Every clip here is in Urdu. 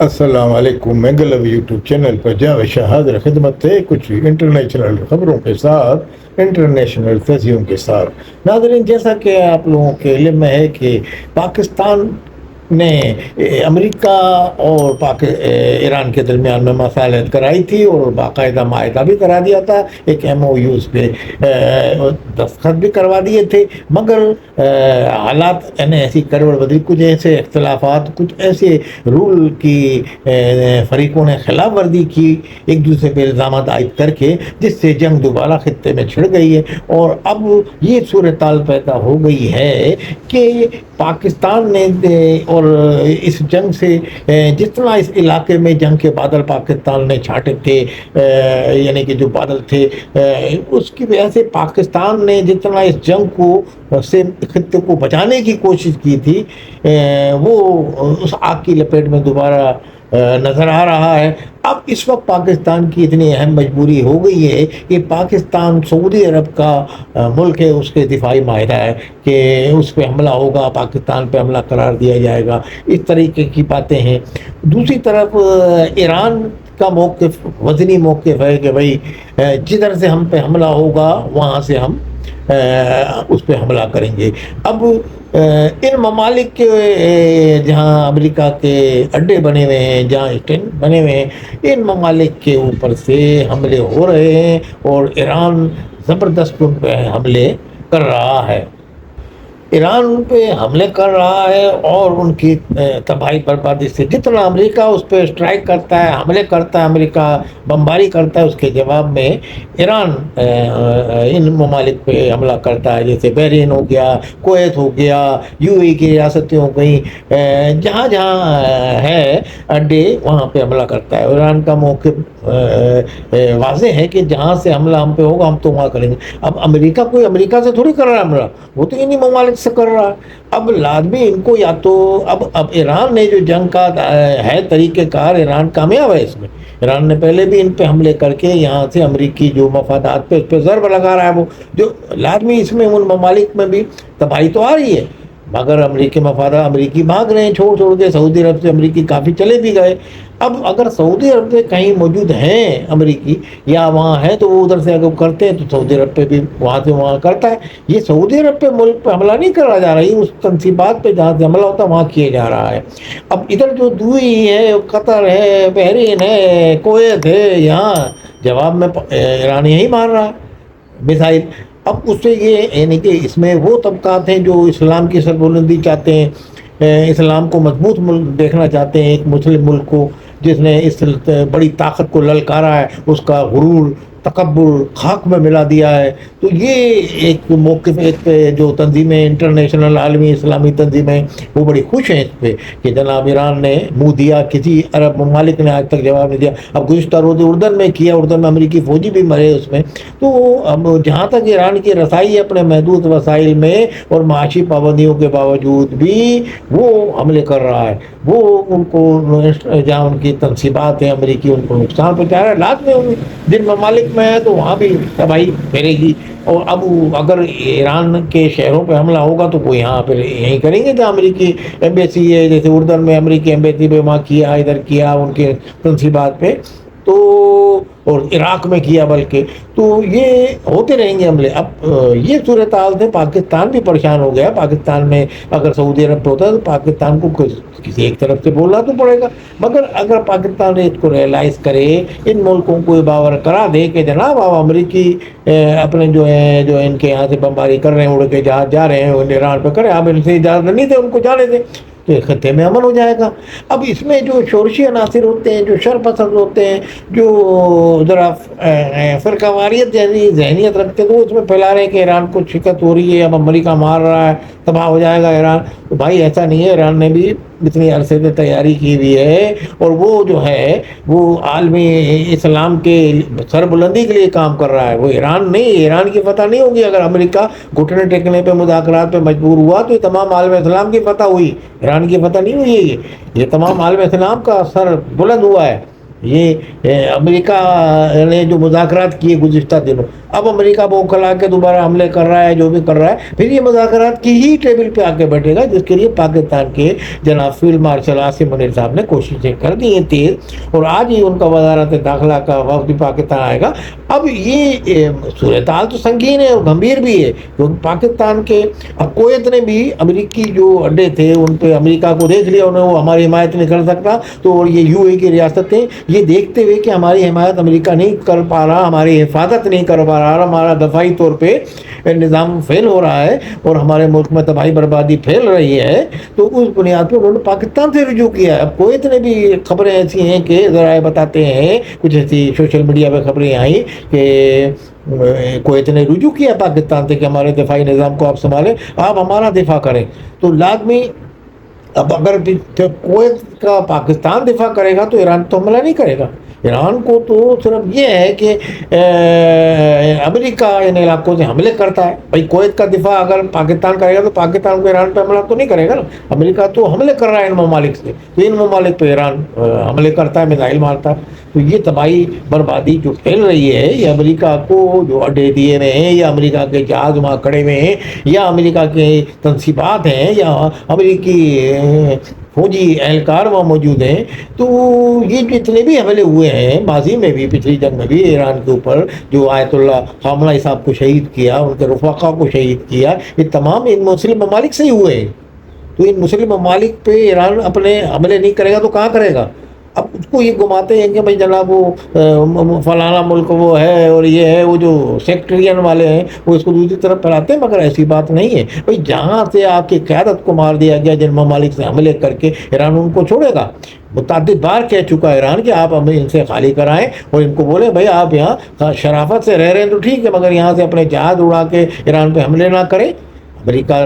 السلام علیکم، مینگلو یوٹیوب چینل پر جاوید شاہ حاضر خدمت ہے کچھ انٹرنیشنل خبروں کے ساتھ، انٹرنیشنل تجزیوں کے ساتھ۔ ناظرین، جیسا کہ آپ لوگوں کے علم میں ہے کہ پاکستان نے امریکہ اور ایران کے درمیان میں مصالحت کرائی تھی اور باقاعدہ معاہدہ بھی کرا دیا تھا، ایک ایم او یوز پہ دستخط بھی کروا دیے تھے، مگر حالات یعنی ایسی کروڑ بدری، کچھ ایسے اختلافات، کچھ ایسے رول کی فریقوں نے خلاف ورزی کی ایک دوسرے پہ الزامات عائد کر کے، جس سے جنگ دوبارہ خطے میں چھڑ گئی ہے۔ اور اب یہ صورتحال پیدا ہو گئی ہے کہ پاکستان نے اور اس جنگ سے جتنا اس علاقے میں جنگ کے بادل پاکستان نے چھانٹے تھے، یعنی کہ جو بادل تھے، اس کی وجہ سے پاکستان نے جتنا اس جنگ کو سے خطے کو بچانے کی کوشش کی تھی، وہ اس آگ کی لپیٹ میں دوبارہ نظر آ رہا ہے۔ اب اس وقت پاکستان کی اتنی اہم مجبوری ہو گئی ہے کہ پاکستان سعودی عرب کا ملک ہے، اس کے دفاعی معاہدہ ہے کہ اس پہ حملہ ہوگا، پاکستان پہ حملہ قرار دیا جائے گا، اس طریقے کی باتیں ہیں۔ دوسری طرف ایران کا موقف وزنی موقف ہے کہ بھائی جدھر سے ہم پہ حملہ ہوگا وہاں سے ہم اس پہ حملہ کریں گے۔ اب ان ممالک کے جہاں امریکہ کے اڈے بنے ہوئے ہیں، جہاں اسٹینڈ بنے ہوئے ہیں، ان ممالک کے اوپر سے حملے ہو رہے ہیں اور ایران زبردست ان پہ حملے کر رہا ہے۔ ایران ان پہ حملے کر رہا ہے اور ان کی تباہی بربادی سے جتنا امریکہ اس پہ اسٹرائک کرتا ہے، حملے کرتا ہے، امریکہ بمباری کرتا ہے، اس کے جواب میں ایران ان ممالک پہ حملہ کرتا ہے، جیسے بحرین ہو گیا، کویت ہو گیا، یو اے کی ریاستیں ہو گئیں، جہاں جہاں ہے اڈے وہاں پہ حملہ کرتا ہے۔ ایران کا موقف واضح ہے کہ جہاں سے حملہ ہم پہ ہوگا ہم تو وہاں کریں گے۔ اب امریکہ سے تھوڑی کر رہا ہے حملہ، وہ تو انہی ممالک سے کر رہا ہے۔ اب لازمی ان کو یا تو اب ایران نے جو جنگ کا ہے طریقہ کار، ایران کامیاب ہے اس میں۔ ایران نے پہلے بھی ان پہ حملے کر کے یہاں سے امریکی جو مفادات پہ اس پہ ضرب لگا رہا ہے، وہ جو لازمی اس میں ان ممالک میں بھی تباہی تو آ رہی ہے، مگر امریکی مفادات امریکی بھاگ رہے ہیں چھوڑ کے، سعودی عرب سے امریکی کافی چلے بھی گئے۔ اب اگر سعودی عرب سے کہیں موجود ہیں امریکی یا وہاں ہیں تو وہ ادھر سے اگر کرتے ہیں تو سعودی عرب پہ بھی وہاں سے وہاں کرتا ہے۔ یہ سعودی عرب پہ ملک پہ حملہ نہیں کرا جا رہا، یہ اس تنصیبات پہ جہاں سے حملہ ہوتا ہے وہاں کیا جا رہا ہے۔ اب ادھر جو دوئی ہے، قطر ہے، بحرین ہے، کویت ہے، یہاں جواب میں ایران یہی مار رہا ہے میزائل۔ اب اس سے یہ یعنی کہ اس میں وہ طبقات ہیں جو اسلام کی سربلندی چاہتے ہیں، اسلام کو مضبوط ملک دیکھنا چاہتے ہیں، ایک مسلم ملک کو جس نے اس بڑی طاقت کو للکارا ہے، اس کا غرور تکبر خاک میں ملا دیا ہے۔ تو یہ ایک موقف، ایک جو تنظیمیں انٹرنیشنل عالمی اسلامی تنظیمیں وہ بڑی خوش ہیں اس پہ کہ جناب ایران نے منہ دیا، کسی عرب ممالک نے آج تک جواب نہیں دیا۔ اب گزشتہ روز اردن میں کیا، اردن میں امریکی فوجی بھی مرے اس میں۔ تو اب جہاں تک ایران کی رسائی ہے اپنے محدود وسائل میں اور معاشی پابندیوں کے باوجود بھی وہ حملے کر رہا ہے، وہ ان کو جہاں ان کی تنصیبات ہیں امریکی ان کو نقصان پہنچا رہا ہے۔ لازمی جن ممالک میں ہے تو وہاں بھی تباہی پھیلے گی۔ اور اب اگر ایران کے شہروں پہ حملہ ہوگا تو وہ یہاں پہ یہیں کریں گے جہاں امریکی ایمبیسی ہے، جیسے اردن میں امریکی ایمبیسی پہ وہاں کیا، ادھر کیا ان کے تنصیبات پہ، تو اور عراق میں کیا بلکہ۔ تو یہ ہوتے رہیں گے حملے۔ اب یہ صورتحال سے پاکستان بھی پریشان ہو گیا۔ پاکستان میں اگر سعودی عرب پہ ہوتا ہے تو پاکستان کو کسی ایک طرف سے بولنا تو پڑے گا، مگر اگر پاکستان اس کو ریئلائز کرے، ان ملکوں کو باور کرا دے کہ جناب آپ امریکی اپنے جو ہیں جو ان کے یہاں سے بمباری کر رہے ہیں، اڑ کے جہاز جا رہے ہیں ایران پہ کریں، آپ ان سے اجازت نہیں دیں ان کو جانے دیں، تو خطے میں امن ہو جائے گا۔ اب اس میں جو شورشی عناصر ہوتے ہیں، جو شر پسند ہوتے ہیں، جو ذرا فرقہ واریت یعنی ذہنیت رکھتے ہیں، تو وہ اس میں پھیلا رہے ہیں کہ ایران کو شکست ہو رہی ہے، اب امریکہ مار رہا ہے، تباہ ہو جائے گا ایران۔ تو بھائی ایسا نہیں ہے، ایران نے بھی اتنی عرصے سے تیاری کی ہوئی ہے، اور وہ جو ہے وہ عالمی اسلام کے سر بلندی کے لیے کام کر رہا ہے۔ وہ ایران نہیں، ایران کی فتح نہیں ہوگی اگر امریکہ گھٹنے ٹیکنے پہ مذاکرات پہ مجبور ہوا، تو یہ تمام عالم اسلام کی فتح ہوئی، ایران کی فتح نہیں ہوئی ہے۔ یہ تمام عالم اسلام کا سر بلند ہوا ہے، یہ امریکہ نے جو مذاکرات کیے گزشتہ دنوں، اب امریکہ بوکھلا کے دوبارہ حملے کر رہا ہے، جو بھی کر رہا ہے، پھر یہ مذاکرات کی ہی ٹیبل پہ آ کے بیٹھے گا، جس کے لیے پاکستان کے جناب فیلڈ مارشل عاصم منیر صاحب نے کوششیں کر دی ہیں تیز، اور آج ہی ان کا وزارت داخلہ کا وفد پاکستان آئے گا۔ اب یہ صورتحال تو سنگین ہے اور گمبھیر بھی ہے، کیونکہ پاکستان کے اب کویت نے بھی امریکی جو اڈے تھے ان پہ امریکہ کو دیکھ لیا، انہیں وہ ہماری حمایت نہیں کر سکتا، تو اور یہ یو اے کی ریاستیں یہ دیکھتے ہوئے کہ ہماری حمایت امریکہ نہیں کر پا رہا، ہماری حفاظت نہیں کر پا رہا، ہمارا دفاعی طور پہ نظام فیل ہو رہا ہے اور ہمارے ملک میں تباہی بربادی پھیل رہی ہے، تو اس بنیاد پہ انہوں نے پاکستان سے رجوع کیا ہے۔ اب کویت نے بھی خبریں ایسی ہیں کہ ذرائع بتاتے ہیں، کچھ ایسی سوشل میڈیا پہ خبریں آئیں کہ کویت نے رجوع کیا پاکستان سے کہ ہمارے دفاعی نظام کو آپ سنبھالیں، آپ ہمارا دفاع کریں، تو لازمی اب اگر کویت کا پاکستان دفاع کرے گا تو ایران تو حملہ نہیں کرے گا۔ ایران کو تو صرف یہ ہے کہ امریکہ ان علاقوں سے حملے کرتا ہے، بھائی کویت کا دفاع اگر پاکستان کرے گا تو پاکستان کو ایران پہ حملہ تو نہیں کرے گا نا، امریکہ تو حملے کر رہا ہے ان ممالک سے، تو ان ممالک پہ ایران حملے کرتا ہے، میزائل مارتا ہے، تو یہ تباہی بربادی جو پھیل رہی ہے یہ امریکہ کو جو اڈے دیے ہوئے ہیں، یا امریکہ کے جہاز وہاں کھڑے ہوئے ہیں، یا امریکہ کے تنصیبات ہیں، یا امریکی فوجی اہلکار وہاں موجود ہیں، تو یہ جتنے بھی حملے ہوئے ہیں ماضی میں بھی، پچھلی جنگ میں بھی ایران کے اوپر، جو آیت اللہ خامنہ صاحب کو شہید کیا، ان کے رفقا کو شہید کیا، یہ تمام ان مسلم ممالک سے ہی ہوئے ہیں، تو ان مسلم ممالک پہ ایران اپنے حملے نہیں کرے گا تو کہاں کرے گا؟ اب اس کو یہ گھماتے ہیں کہ بھائی جناب وہ فلانا ملک وہ ہے اور یہ ہے، وہ جو سیکٹرین والے ہیں وہ اس کو دوسری طرف پھیلاتے ہیں، مگر ایسی بات نہیں ہے بھائی، جہاں سے آپ کی قیادت کو مار دیا گیا جن ممالک سے حملے کر کے، ایران ان کو چھوڑے گا؟ متعدد بار کہہ چکا ایران کہ آپ ہمیں ان سے خالی کرائیں اور ان کو بولیں بھائی آپ یہاں شرافت سے رہ رہے ہیں تو ٹھیک ہے، مگر یہاں سے اپنے جہاز اڑا کے ایران پہ حملے نہ کریں۔ امریکہ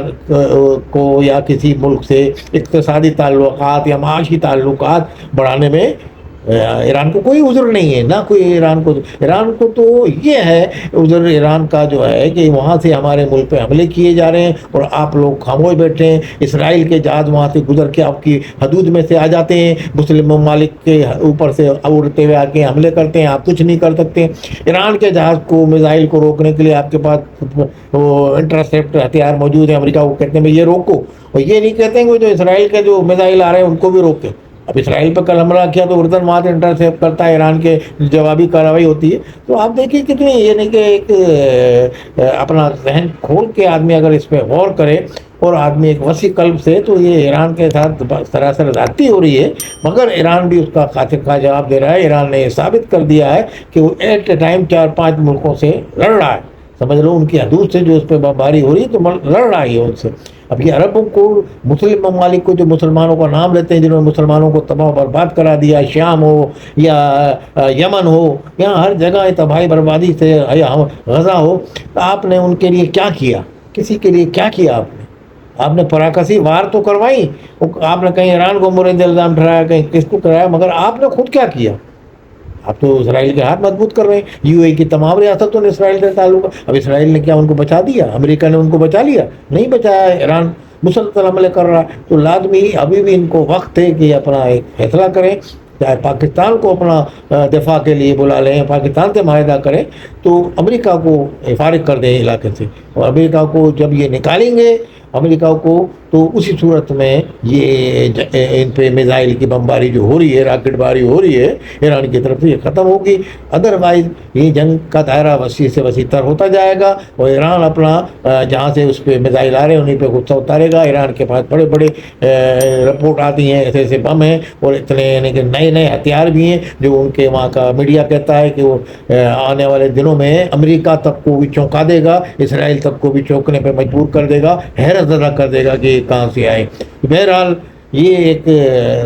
کو یا کسی ملک سے اقتصادی تعلقات یا معاشی تعلقات بڑھانے میں ایران کو کوئی عذر نہیں ہے، نہ کوئی ایران کو تو یہ ہے عذر ایران کا جو ہے کہ وہاں سے ہمارے ملک پہ حملے کیے جا رہے ہیں اور آپ لوگ خاموش بیٹھے ہیں، اسرائیل کے جہاز وہاں سے گزر کے آپ کی حدود میں سے آ جاتے ہیں، مسلم ممالک کے اوپر سے اڑتے ہوئے آ کے حملے کرتے ہیں، آپ کچھ نہیں کر سکتے۔ ایران کے جہاز کو، میزائل کو روکنے کے لیے آپ کے پاس وہ انٹرسیپٹ ہتھیار موجود ہیں، امریکہ کو کہتے ہیں بھائی یہ روکو، اور یہ نہیں کہتے ہیں کہ جو اسرائیل کے جو میزائل آ رہے ہیں ان کو بھی روکیں۔ اب اسرائیل پہ کل حملہ کیا تو اردن وہاں سے انٹرسیپٹ کرتا ہے، ایران کے جوابی کارروائی ہوتی ہے، تو آپ دیکھیے کتنی، یہ نہیں کہ ایک اپنا ذہن کھول کے آدمی اگر اس پہ غور کرے اور آدمی ایک وسیع قلب سے، تو یہ ایران کے ساتھ سراسر زیادتی ہو رہی ہے، مگر ایران بھی اس کا خاطر خواہ جواب دے رہا ہے۔ ایران نے یہ ثابت کر دیا ہے کہ وہ ایٹ اے ٹائم 4-5 ملکوں سے لڑ رہا ہے، سمجھ لو ان کی حدود سے جو اس پہ بمباری ہو رہی ہے تو لڑ رہا ہے ان سے۔ اب یہ عربوں کو، مسلم ممالک کو جو مسلمانوں کا نام لیتے ہیں، جنہوں نے مسلمانوں کو تباہ و برباد کرا دیا، شام ہو یا یمن ہو، یہاں ہر جگہ تباہی بربادی سے، یا غزہ ہو، تو آپ نے ان کے لیے کیا کیا؟ کسی کے لیے کیا کیا آپ نے پراکسی وار تو کروائی، آپ نے کہیں ایران کو مورد الزام ٹھہرایا، کہیں کس کو کرایا، مگر آپ نے خود کیا کیا؟ آپ تو اسرائیل کے ہاتھ مضبوط کر رہے ہیں، یو اے کی تمام ریاستوں نے اسرائیل سے تعلق ہے، اب اسرائیل نے کیا ان کو بچا دیا؟ امریکہ نے ان کو بچا لیا؟ نہیں بچایا، ایران مسلسل حملے کر رہا ہے، تو لازمی ابھی بھی ان کو وقت ہے کہ اپنا ایک فیصلہ کریں، چاہے پاکستان کو اپنا دفاع کے لیے بلا لیں، پاکستان سے معاہدہ کریں، تو امریکہ کو فارغ کر دیں علاقے سے، اور امریکہ کو جب یہ نکالیں گے امریکہ کو، تو اسی صورت میں یہ ان پہ میزائل کی بمباری جو ہو رہی ہے، راکٹ باری ہو رہی ہے ایران کی طرف سے، یہ ختم ہوگی۔ ادروائز یہ جنگ کا دائرہ وسیع سے وسیع تر ہوتا جائے گا، اور ایران اپنا جہاں سے اس پہ میزائل آ رہے ہیں انہیں پہ غصہ اتارے گا۔ ایران کے پاس بڑے بڑے رپورٹ آتی ہیں، ایسے ایسے بم ہیں اور اتنے یعنی کہ نئے نئے ہتھیار بھی ہیں، جو ان کے وہاں کا میڈیا کہتا ہے کہ وہ آنے والے دنوں میں امریکہ تک کو بھی چونکا دے گا، اسرائیل تک کو بھی چونکنے پہ مجبور کر دے گا، حیرت زدہ کر دے گا کہ کہاں سے آئے۔ بہرحال یہ ایک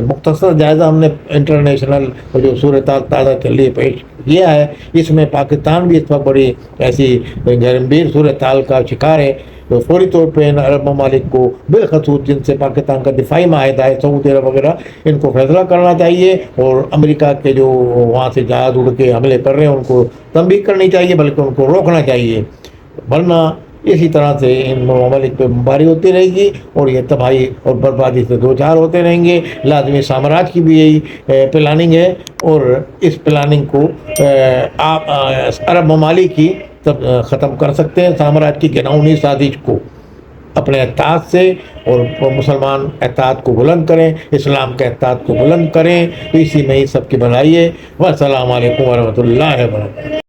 مختصر جائزہ ہم نے انٹرنیشنل جو صورتحال تازہ چل رہی پیش کیا ہے، اس میں پاکستان بھی اس وقت بڑی ایسی گمبھیر صورتحال کا شکار ہے، تو فوری طور پہ ان عرب ممالک کو بالخصوص جن سے پاکستان کا دفاعی معاہدہ ہے، سعودی عرب وغیرہ، ان کو فیصلہ کرنا چاہیے، اور امریکہ کے جو وہاں سے جہاز اڑ کے حملے کر رہے ہیں ان کو تنبیہ کرنی چاہیے، بلکہ ان کو روکنا چاہیے، ورنہ اسی طرح سے ان ممالک پہ بمباری ہوتی رہے گی اور یہ تباہی اور بربادی سے دو چار ہوتے رہیں گے۔ لازمی سامراج کی بھی یہی پلاننگ ہے، اور اس پلاننگ کو آپ عرب ممالک ہی تب ختم کر سکتے ہیں، سامراج کی گھناؤنی سازش کو اپنے اتحاد سے، اور مسلمان اتحاد کو بلند کریں، اسلام کے اتحاد کو بلند کریں، تو اسی میں ہی سب کی بھلائی ہے۔ والسلام علیکم ورحمۃ اللہ وبرکاتہ۔